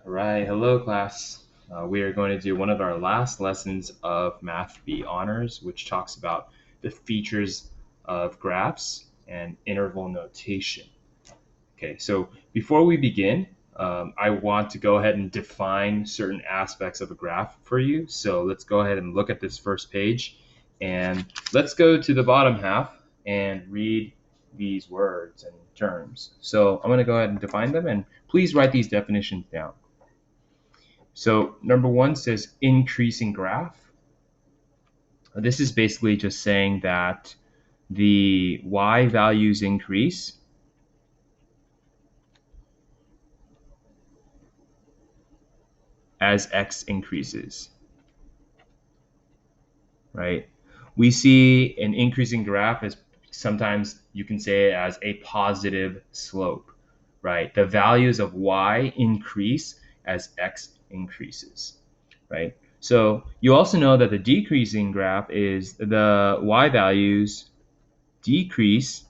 All right, hello class. We are going to do one of our last lessons of Math B Honors, which talks about the features of graphs and interval notation. Okay, so before we begin, I want to go ahead and define certain aspects of a graph for you. So let's go ahead and look at this first page, and let's go to the bottom half and read these words and terms. So I'm going to go ahead and define them, and please write these definitions down. So number one says increasing graph. This is basically just saying that the y values increase as x increases, right? We see an increasing graph as sometimes you can say it as a positive slope, right? The values of y increase as x increases, right? So you also know that the decreasing graph is the y values decrease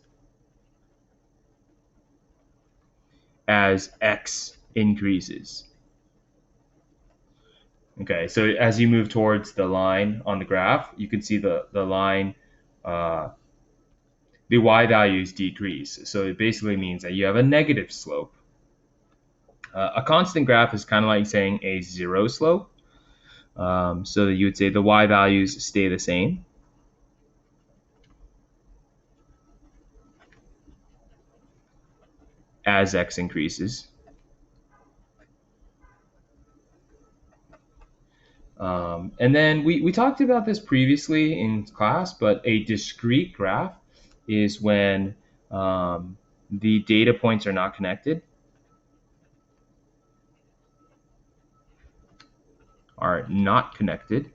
as x increases. Okay, so as you move towards the line on the graph, you can see the line, the y values decrease. So it basically means that you have a negative slope. A constant graph is kind of like saying a zero slope. So you would say the y values stay the same. As x increases. And then we talked about this previously in class, but a discrete graph is when the data points are not connected. Are not connected.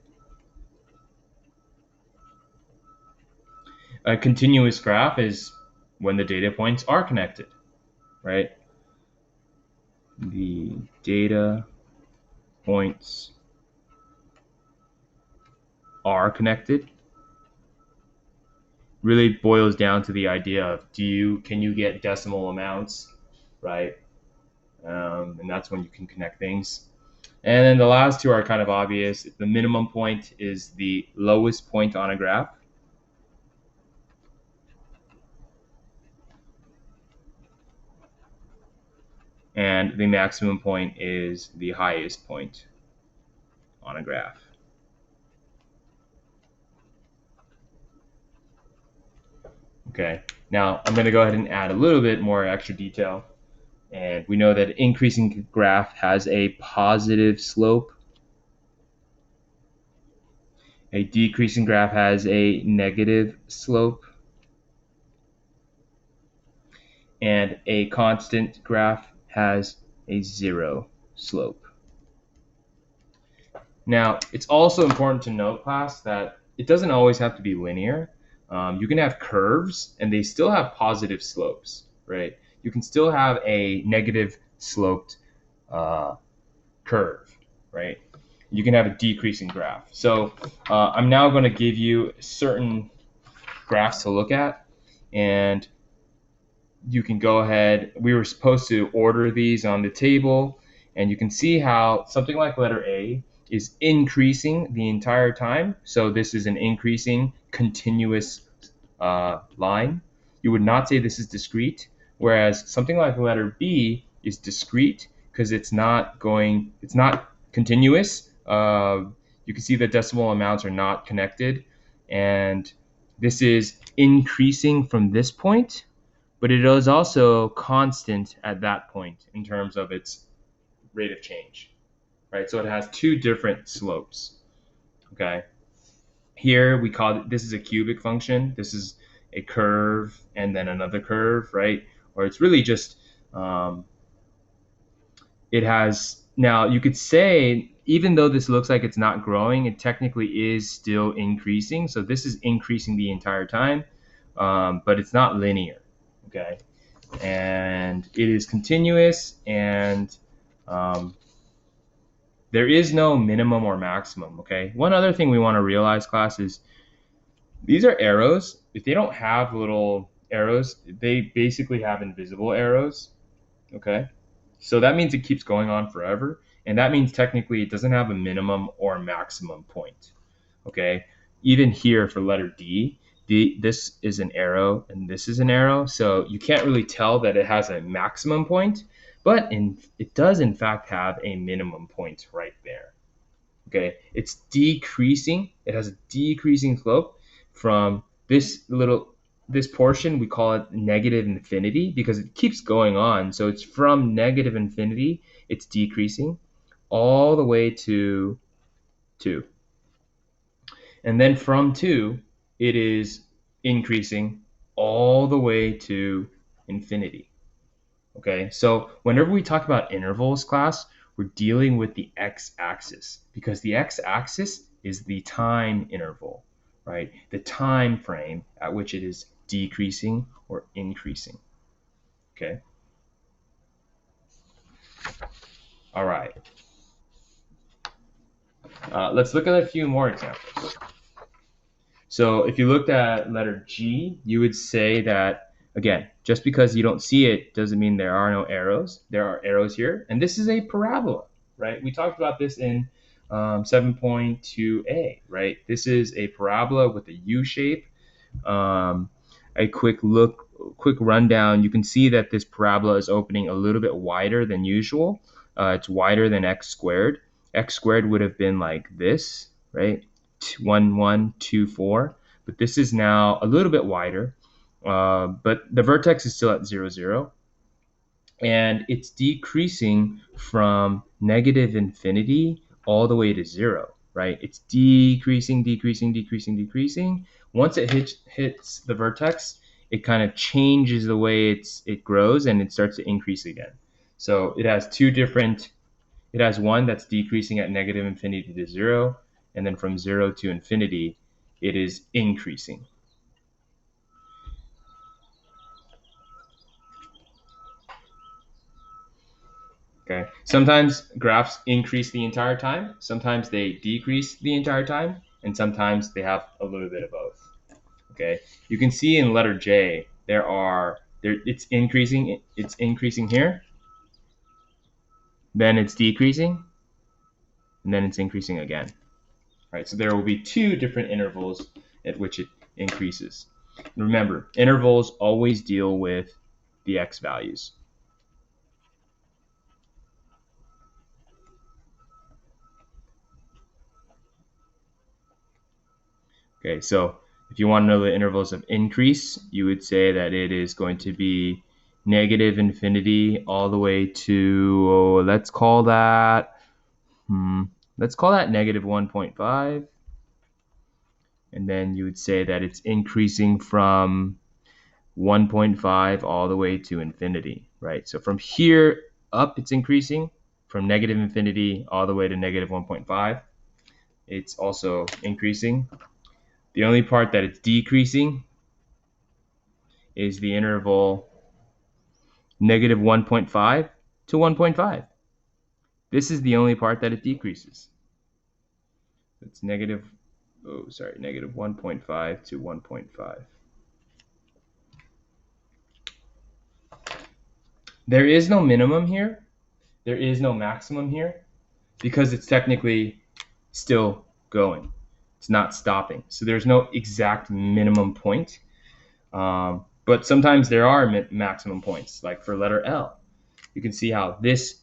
A continuous graph is when the data points are connected, right? The data points are connected. Really boils down to the idea of can you get decimal amounts, right? And that's when you can connect things. And then the last two are kind of obvious. The minimum point is the lowest point on a graph. And the maximum point is the highest point on a graph. Okay, now I'm going to go ahead and add a little bit more extra detail. And we know that increasing graph has a positive slope. A decreasing graph has a negative slope. And a constant graph has a zero slope. Now, it's also important to note, class, that it doesn't always have to be linear. You can have curves, and they still have positive slopes, right? You can still have a negative sloped curve, right? You can have a decreasing graph. So I'm now going to give you certain graphs to look at, and you can go ahead. We were supposed to order these on the table, and you can see how something like letter A is increasing the entire time. So this is an increasing continuous line. You would not say this is discrete, whereas something like letter B is discrete because it's not continuous. You can see the decimal amounts are not connected, and this is increasing from this point, but it is also constant at that point in terms of its rate of change, right? So it has two different slopes, okay? Here we call it, this is a cubic function. This is a curve and then another curve, right? Or it's really just, it has, now you could say, even though this looks like it's not growing, it technically is still increasing. So this is increasing the entire time, but it's not linear, okay? And it is continuous, and there is no minimum or maximum, okay? One other thing we want to realize, class, is these are arrows. If they don't have little arrows, they basically have invisible arrows, okay? So that means it keeps going on forever. And that means technically it doesn't have a minimum or a maximum point. Okay. Even here for letter D, this is an arrow and this is an arrow. So you can't really tell that it has a maximum point, but it does in fact have a minimum point right there. Okay. It's decreasing. It has a decreasing slope from this portion. We call it negative infinity because it keeps going on. So it's from negative infinity, it's decreasing all the way to 2. And then from 2, it is increasing all the way to infinity. Okay, so whenever we talk about intervals, class, we're dealing with the x-axis because the x-axis is the time interval, right? The time frame at which it is decreasing or increasing. Okay. All right. Let's look at a few more examples. So if you looked at letter G, you would say that, again, just because you don't see it doesn't mean there are no arrows. There are arrows here. And this is a parabola, right? We talked about this in 7.2a, right? This is a parabola with a U shape. A quick rundown, you can see that this parabola is opening a little bit wider than usual. It's wider than x squared. X squared would have been like this, right? 1, 1, 2, 4. But this is now a little bit wider. But the vertex is still at 0, 0. And it's decreasing from negative infinity all the way to 0, right? It's decreasing, decreasing, decreasing, decreasing. Once it hits the vertex, it kind of changes the way it grows and it starts to increase again. So it has it has one that's decreasing at negative infinity to 0, and then from 0 to infinity, it is increasing. Okay. Sometimes graphs increase the entire time, sometimes they decrease the entire time, and sometimes they have a little bit of both. Okay. You can see in letter J, it's increasing here, then it's decreasing, and then it's increasing again. All right. So there will be 2 different intervals at which it increases. And remember, intervals always deal with the x values. Okay, so if you want to know the intervals of increase, you would say that it is going to be negative infinity all the way to, let's call that negative 1.5. And then you would say that it's increasing from 1.5 all the way to infinity, right? So from here up, it's increasing from negative infinity all the way to negative 1.5. It's also increasing. The only part that it's decreasing is the interval negative 1.5 to 1.5. This is the only part that it decreases. It's negative 1.5 to 1.5. There is no minimum here. There is no maximum here because it's technically still going. It's not stopping. So there's no exact minimum point. But sometimes there are maximum points, like for letter L. You can see how this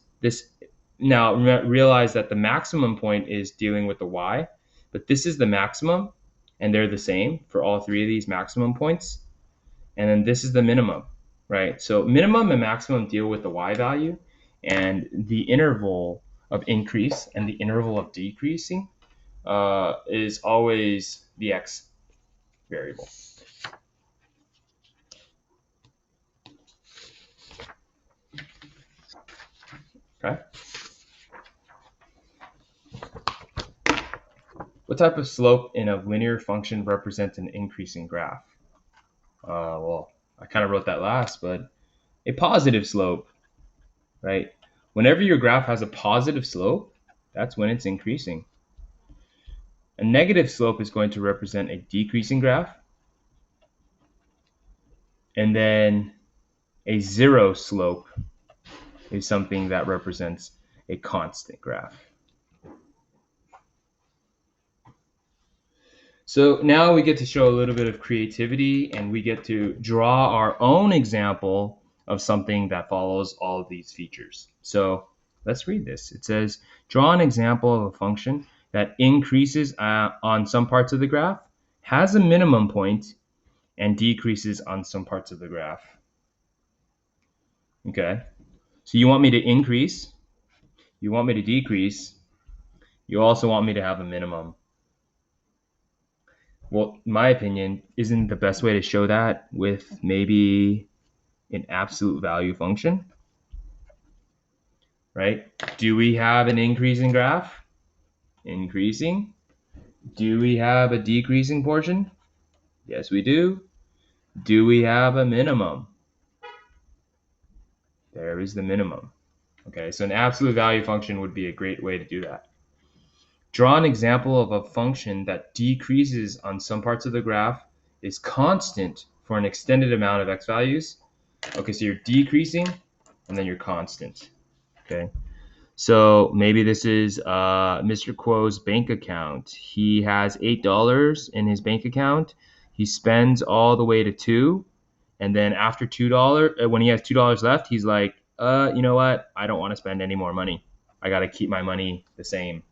now realize that the maximum point is dealing with the y, but this is the maximum, and they're the same for all 3 of these maximum points. And then this is the minimum, right? So minimum and maximum deal with the y value, and the interval of increase and the interval of decreasing is always the x variable. Okay. What type of slope in a linear function represents an increasing graph? Well, I kind of wrote that last, but a positive slope, right? Whenever your graph has a positive slope, that's when it's increasing. A negative slope is going to represent a decreasing graph. And then a 0 slope is something that represents a constant graph. So now we get to show a little bit of creativity, and we get to draw our own example of something that follows all of these features. So let's read this. It says, draw an example of a function that increases on some parts of the graph, has a minimum point, and decreases on some parts of the graph. Okay, so you want me to increase, you want me to decrease, you also want me to have a minimum. Well, in my opinion, isn't the best way to show that with maybe an absolute value function, right? Do we have an increasing graph? Increasing. Do we have a decreasing portion? Yes, we do. Do we have a minimum? There is the minimum. Okay, so an absolute value function would be a great way to do that. Draw an example of a function that decreases on some parts of the graph, is constant for an extended amount of x values. Okay, so you're decreasing and then you're constant. Okay, so maybe this is Mr. Quo's bank account. He has $8 in his bank account. He spends all the way to 2, and then after $2, when he has $2 left, he's like, you know what? I don't want to spend any more money. I got to keep my money the same.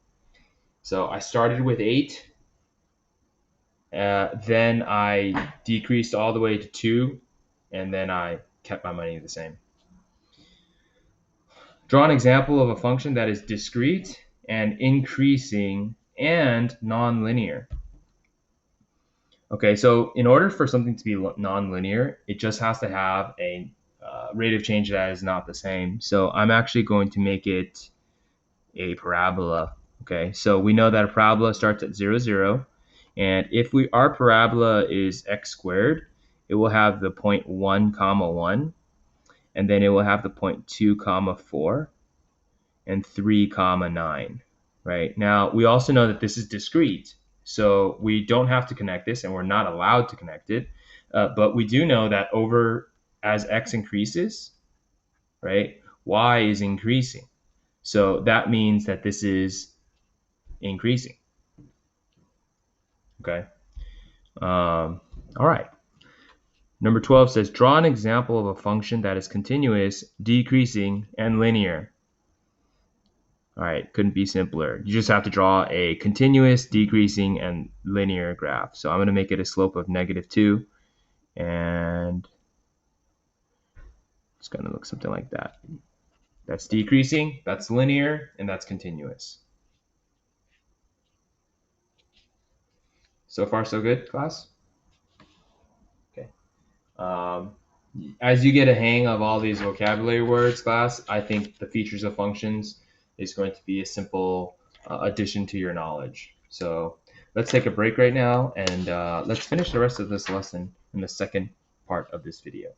So I started with 8. Then I decreased all the way to 2, and then I kept my money the same. Draw an example of a function that is discrete and increasing and nonlinear. Okay, so in order for something to be nonlinear, it just has to have a rate of change that is not the same. So I'm actually going to make it a parabola. Okay, so we know that a parabola starts at 0, 0. And if our parabola is x squared, it will have the point 1, comma 1. And then it will have the point 2, comma 4. And 3, comma 9. Right? Now, we also know that this is discrete. So we don't have to connect this, and we're not allowed to connect it. But we do know that as x increases, right, y is increasing. So that means that this is increasing. Okay. All right. Number 12 says, draw an example of a function that is continuous, decreasing, and linear. All right, couldn't be simpler. You just have to draw a continuous, decreasing, and linear graph. So I'm going to make it a slope of -2, and it's going to look something like that. That's decreasing, that's linear, and that's continuous. So far, so good, class? Okay. As you get a hang of all these vocabulary words, class, I think the features of functions is going to be a simple addition to your knowledge. So let's take a break right now, and let's finish the rest of this lesson in the second part of this video.